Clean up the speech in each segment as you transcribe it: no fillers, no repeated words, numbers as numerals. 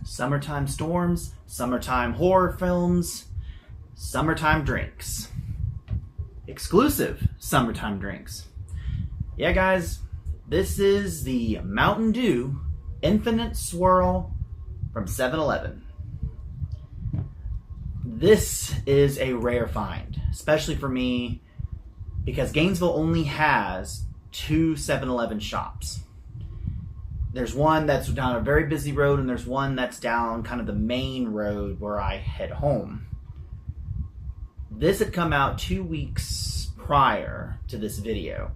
Summertime storms, summertime horror films, summertime drinks. Exclusive summertime drinks. Yeah, guys, this is the Mountain Dew Infinite Swirl from 7-Eleven. This is a rare find, especially for me, because Gainesville only has 2 7-Eleven shops. There's one that's down a very busy road, and there's one that's down kind of the main road where I head home. This had come out 2 weeks prior to this video,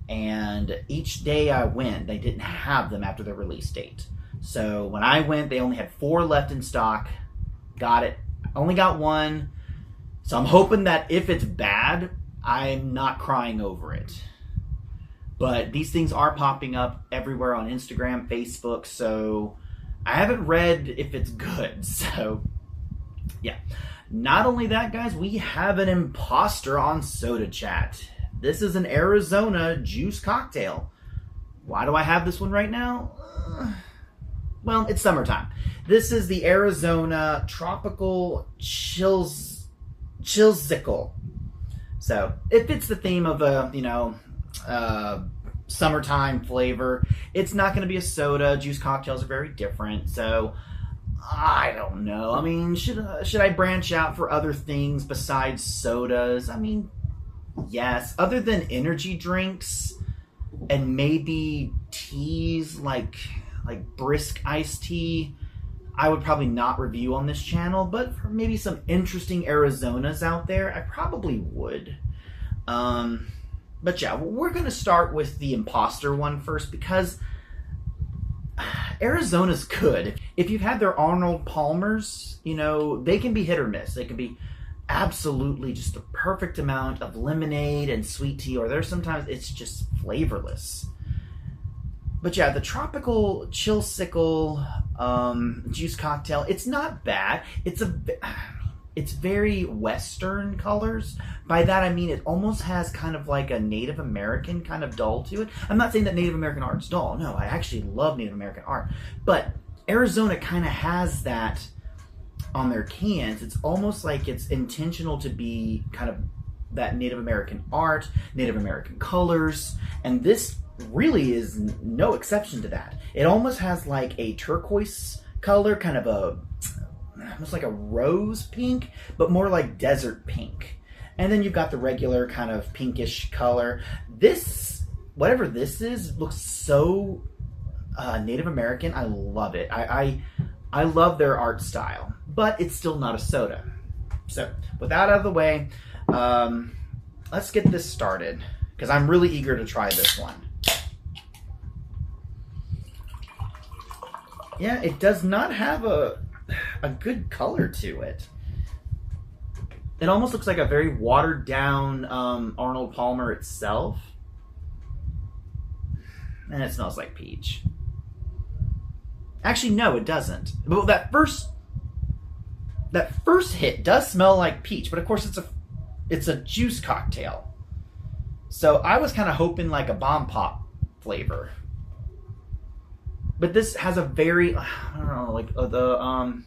and each day I went, they didn't have them after their release date. So when I went, they only had 4 left in stock. Got it. Only got one. So I'm hoping that if it's bad, I'm not crying over it. But these things are popping up everywhere on Instagram, Facebook, so I haven't read if it's good. So, yeah. Not only that, guys, we have an imposter on Soda Chat. This is an Arizona juice cocktail. Why do I have this one right now? Well, it's summertime. This is the Arizona Tropical Chillsicle. So, it fits the theme of summertime flavor. It's not going to be a soda. Juice cocktails are very different. So, I don't know. I mean, should I branch out for other things besides sodas? I mean, yes. Other than energy drinks and maybe teas like brisk iced tea, I would probably not review on this channel. But for maybe some interesting Arizonas out there, I probably would. But yeah, we're going to start with the imposter one first because Arizona's good. If you've had their Arnold Palmers, they can be hit or miss. They can be absolutely just the perfect amount of lemonade and sweet tea, or there's sometimes it's just flavorless. But yeah, the Tropical Chillsicle juice cocktail, it's not bad. It's very Western colors. By that I mean it almost has kind of like a Native American kind of dull to it. I'm not saying that Native American art's dull. No, I actually love Native American art. But Arizona kind of has that on their cans. It's almost like it's intentional to be kind of that Native American art, Native American colors. And this really is no exception to that. It almost has like a turquoise color, kind of almost like a rose pink, but more like desert pink. And then you've got the regular kind of pinkish color. This, whatever this is, looks so Native American. I love it. I love their art style, but it's still not a soda. So with that out of the way, let's get this started because I'm really eager to try this one. Yeah, it does not have a good color to it. It almost looks like a very watered down Arnold Palmer itself. And it smells like peach. Actually, no, it doesn't. But that first hit does smell like peach, but of course it's a juice cocktail. So I was kind of hoping like a bomb pop flavor. But this has a very, I don't know, like the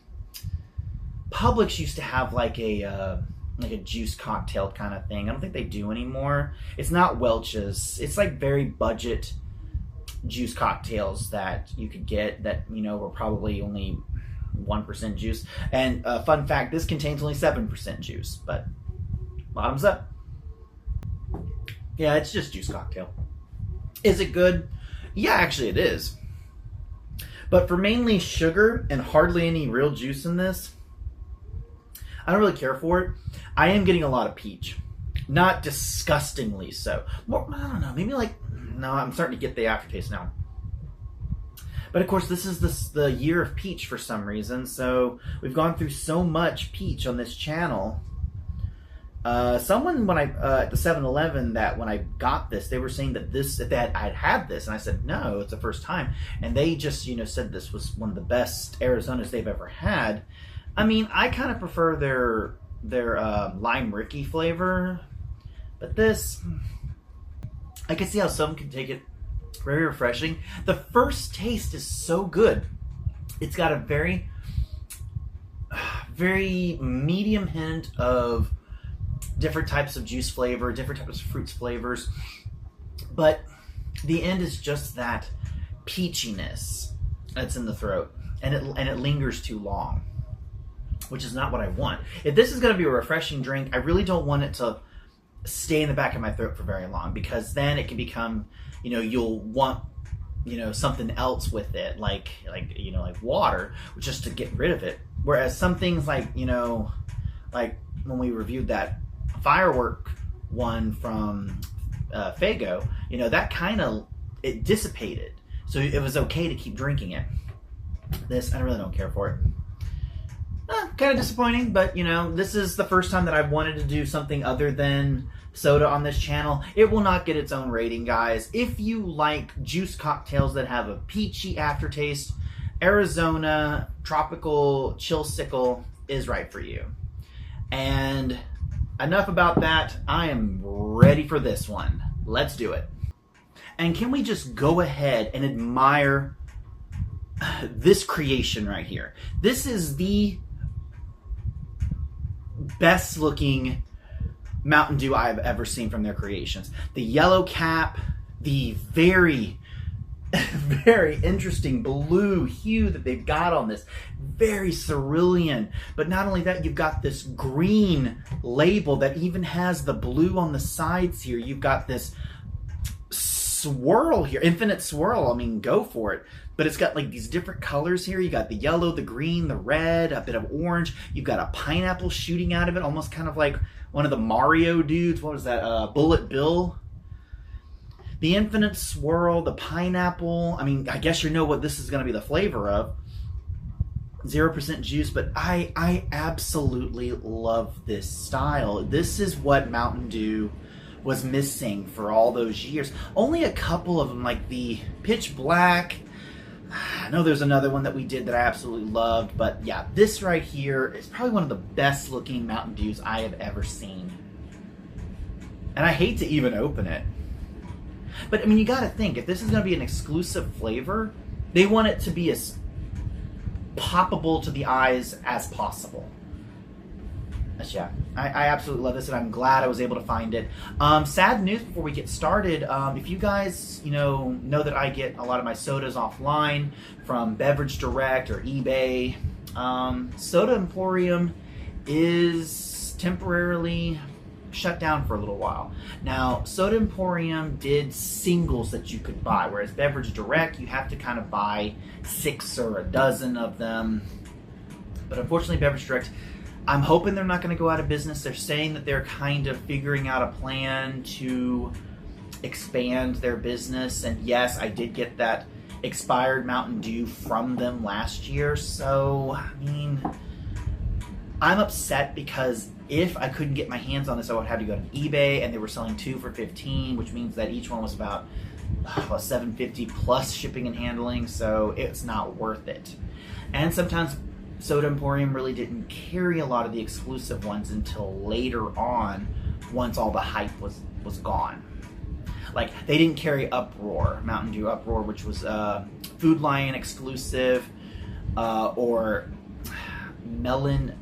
Publix used to have like a like a juice cocktail kind of thing. I don't think they do anymore. It's not Welch's. It's like very budget juice cocktails that you could get that, you know, were probably only 1% juice. And fun fact, this contains only 7% juice, but bottoms up. Yeah, it's just juice cocktail. Is it good? Yeah, actually it is. But for mainly sugar and hardly any real juice in this, I don't really care for it. I am getting a lot of peach. Not disgustingly so. More, I don't know, maybe like, no, I'm starting to get the aftertaste now. But of course, this is the year of peach for some reason, so we've gone through so much peach on this channel. Someone, when I at the 7-Eleven, that when I got this, they were saying that I'd had this, and I said no, it's the first time, and they just, you know, said this was one of the best Arizonas they've ever had. I mean, I kind of prefer their lime Ricky flavor, but this, I can see how some can take it. Very refreshing. The first taste is so good. It's got a very, very medium hint of different types of juice flavor, different types of fruits flavors, but the end is just that peachiness that's in the throat, and it lingers too long, which is not what I want. If this is going to be a refreshing drink, I really don't want it to stay in the back of my throat for very long, because then it can become, you know, you'll want, you know, something else with it, like you know, like water, just to get rid of it. Whereas some things like, you know, like when we reviewed that firework one from Fago, you know, that kind of, it dissipated, so it was okay to keep drinking it. This, I really don't care for it. Kind of disappointing, but you know, this is the first time that I've wanted to do something other than soda on this channel. It will not get its own rating, guys. If you like juice cocktails that have a peachy aftertaste, Arizona Tropical Chillsicle is right for you. And enough about that. I am ready for this one. Let's do it. And can we just go ahead and admire this creation right here? This is the best looking Mountain Dew I've ever seen from their creations. The yellow cap, the very, very interesting blue hue that they've got on this, very cerulean. But not only that, you've got this green label that even has the blue on the sides here. You've got this swirl here, infinite swirl. I mean, go for it. But it's got like these different colors here. You got the yellow, the green, the red, a bit of orange. You've got a pineapple shooting out of it, almost kind of like one of the Mario dudes. What was that? Bullet Bill. The infinite swirl, the pineapple. I mean, I guess you know what this is going to be the flavor of. 0% juice, but I absolutely love this style. This is what Mountain Dew was missing for all those years. Only a couple of them, like the Pitch Black. I know there's another one that we did that I absolutely loved, but yeah, this right here is probably one of the best looking Mountain Dews I have ever seen. And I hate to even open it. But I mean, you gotta think, if this is gonna be an exclusive flavor, they want it to be as poppable to the eyes as possible. Yeah, I absolutely love this, and I'm glad I was able to find it. Sad news before we get started. If you guys, you know that I get a lot of my sodas offline from Beverage Direct or eBay. Soda Emporium is temporarily shut down for a little while. Now, Soda Emporium did singles that you could buy, whereas Beverage Direct, you have to kind of buy 6 or a dozen of them. But unfortunately, Beverage Direct, I'm hoping they're not going to go out of business. They're saying that they're kind of figuring out a plan to expand their business. And yes, I did get that expired Mountain Dew from them last year. So, I mean, I'm upset because if I couldn't get my hands on this, I would have to go to eBay, and they were selling 2 for $15, which means that each one was about $7.50 plus shipping and handling. So it's not worth it. And sometimes Soda Emporium really didn't carry a lot of the exclusive ones until later on, once all the hype was gone. Like, they didn't carry Uproar, Mountain Dew Uproar, which was Food Lion exclusive, or Melon,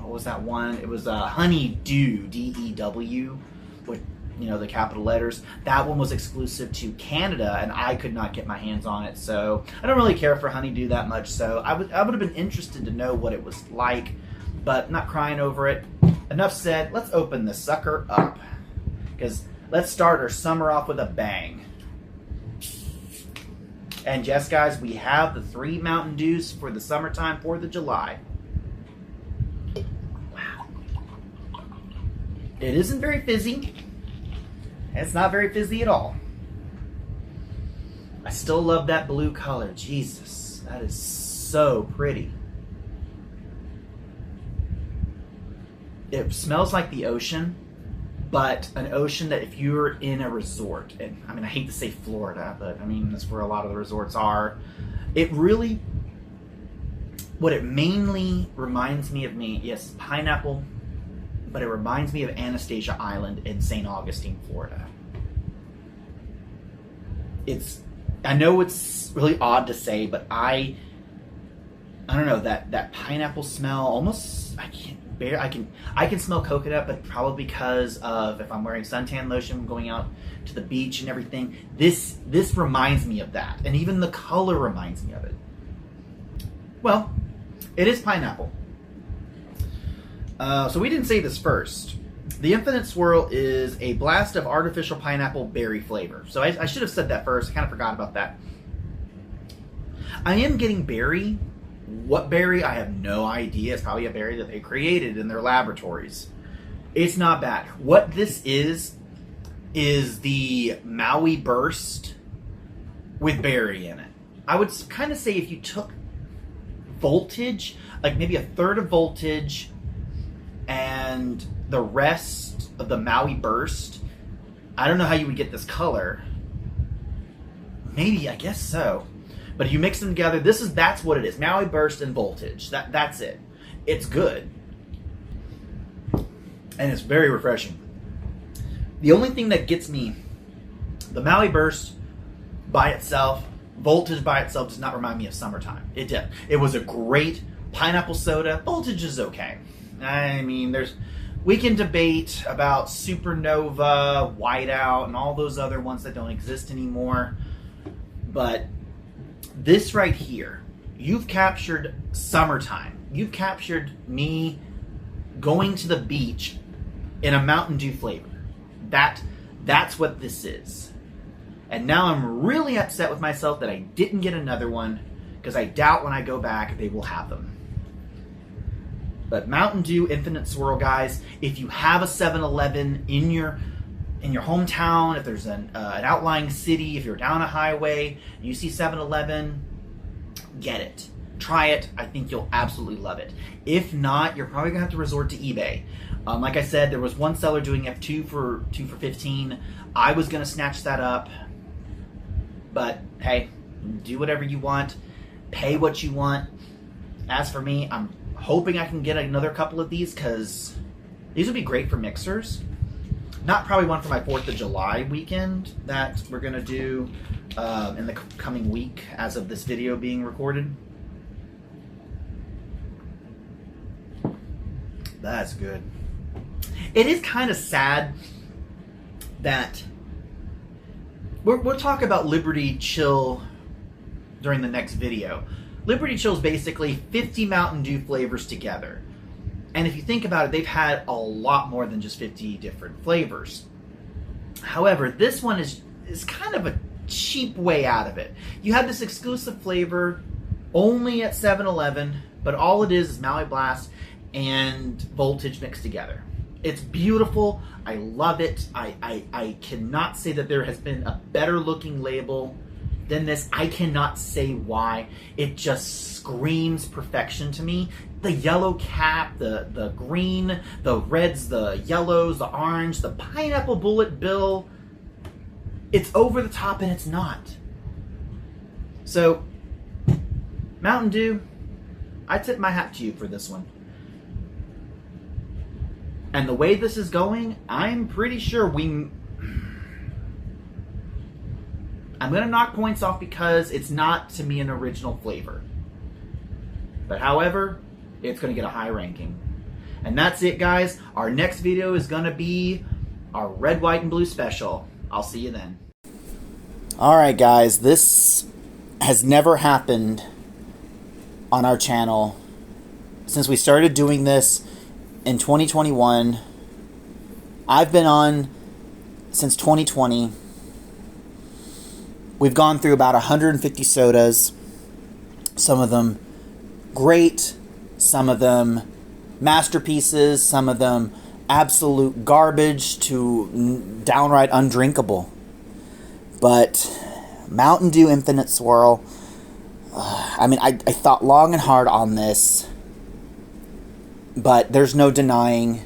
what was that one? It was Honey Dew, D-E-W, with, you know, the capital letters. That one was exclusive to Canada, and I could not get my hands on it. So I don't really care for Honey Dew that much. So I would have been interested to know what it was like, but not crying over it. Enough said. Let's open this sucker up, because let's start our summer off with a bang. And yes, guys, we have the 3 Mountain Dews for the summertime, 4th of July. Wow. It isn't very fizzy. It's not very fizzy at all. I still love that blue color. Jesus, that is so pretty. It smells like the ocean, but an ocean that if you're in a resort, and I mean, I hate to say Florida, but I mean, that's where a lot of the resorts are. It really, what it mainly reminds me of yes, pineapple, but it reminds me of Anastasia Island in St. Augustine, Florida. I know it's really odd to say, but I don't know, that pineapple smell almost, I can smell coconut, but probably because of if I'm wearing suntan lotion, going out to the beach and everything. This reminds me of that, and even the color reminds me of it. Well, it is pineapple. So we didn't say this first. The Infinite Swirl is a blast of artificial pineapple berry flavor. So I should have said that first. I kind of forgot about that. I am getting berry. What berry? I have no idea. It's probably a berry that they created in their laboratories. It's not bad. What this is the Maui Burst with berry in it. I would kind of say if you took Voltage, like maybe a third of Voltage and the rest of the Maui Burst, I don't know how you would get this color. Maybe, I guess so. But if you mix them together, that's what it is. Maui Burst and Voltage. That's it. It's good. And it's very refreshing. The only thing that gets me, the Maui Burst by itself, Voltage by itself does not remind me of summertime. It did. It was a great pineapple soda. Voltage is okay. I mean, we can debate about Supernova, Whiteout, and all those other ones that don't exist anymore. But this right here, you've captured summertime. You've captured me going to the beach in a Mountain Dew flavor. That's what this is. And now I'm really upset with myself that I didn't get another one, because I doubt when I go back they will have them. But Mountain Dew Infinite Swirl, guys, if you have a 7-Eleven in your hometown, if there's an outlying city, if you're down a highway, and you see 7-Eleven, get it. Try it. I think you'll absolutely love it. If not, you're probably going to have to resort to eBay. Like I said, there was one seller doing F2 for $2 for $15. I was going to snatch that up. But, hey, do whatever you want. Pay what you want. As for me, I'm hoping I can get another couple of these, because these would be great for mixers. Not probably one for my 4th of July weekend that we're going to do in the coming week as of this video being recorded. That's good. It is kind of sad that we'll talk about Liberty Chill during the next video. Liberty Chill is basically 50 Mountain Dew flavors together. And if you think about it, they've had a lot more than just 50 different flavors. However, this one is kind of a cheap way out of it. You have this exclusive flavor only at 7-Eleven, but all it is Maui Blast and Voltage mixed together. It's beautiful. I love it. I cannot say that there has been a better looking label than this. I cannot say why. It just screams perfection to me. The yellow cap, the green, the reds, the yellows, the orange, the pineapple bullet bill. It's over the top and it's not. So, Mountain Dew, I tip my hat to you for this one. And the way this is going, I'm pretty sure I'm going to knock points off because it's not, to me, an original flavor. But however, it's going to get a high ranking. And that's it, guys. Our next video is going to be our red, white, and blue special. I'll see you then. Alright, guys. This has never happened on our channel since we started doing this in 2021. I've been on since 2020. We've gone through about 150 sodas. Some of them great, some of them masterpieces, some of them absolute garbage to downright undrinkable. But Mountain Dew Infinite Swirl, I thought long and hard on this, but there's no denying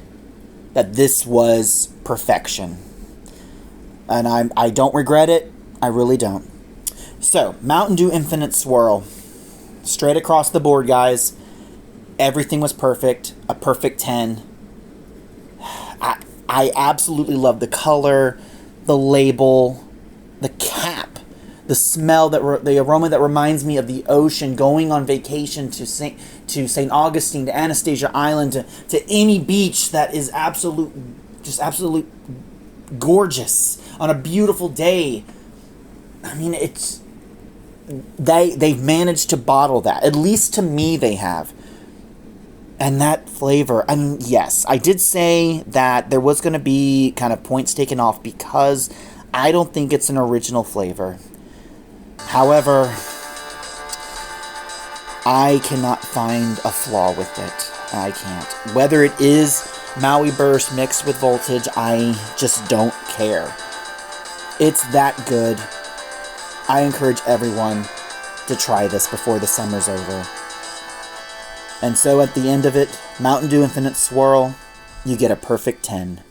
that this was perfection. And I don't regret it. I really don't. So, Mountain Dew Infinite Swirl. Straight across the board, guys. Everything was perfect. A perfect 10. I absolutely love the color, the label, the cap, the smell, the aroma that reminds me of the ocean, going on vacation to St. Augustine, to Anastasia Island, to any beach that is absolute gorgeous on a beautiful day. I mean, they've managed to bottle that. At least to me, they have. And that flavor, I mean, yes, I did say that there was going to be kind of points taken off because I don't think it's an original flavor. However, I cannot find a flaw with it. I can't. Whether it is Maui Burst mixed with Voltage, I just don't care. It's that good. I encourage everyone to try this before the summer's over. And so at the end of it, Mountain Dew Infinite Swirl, you get a perfect 10.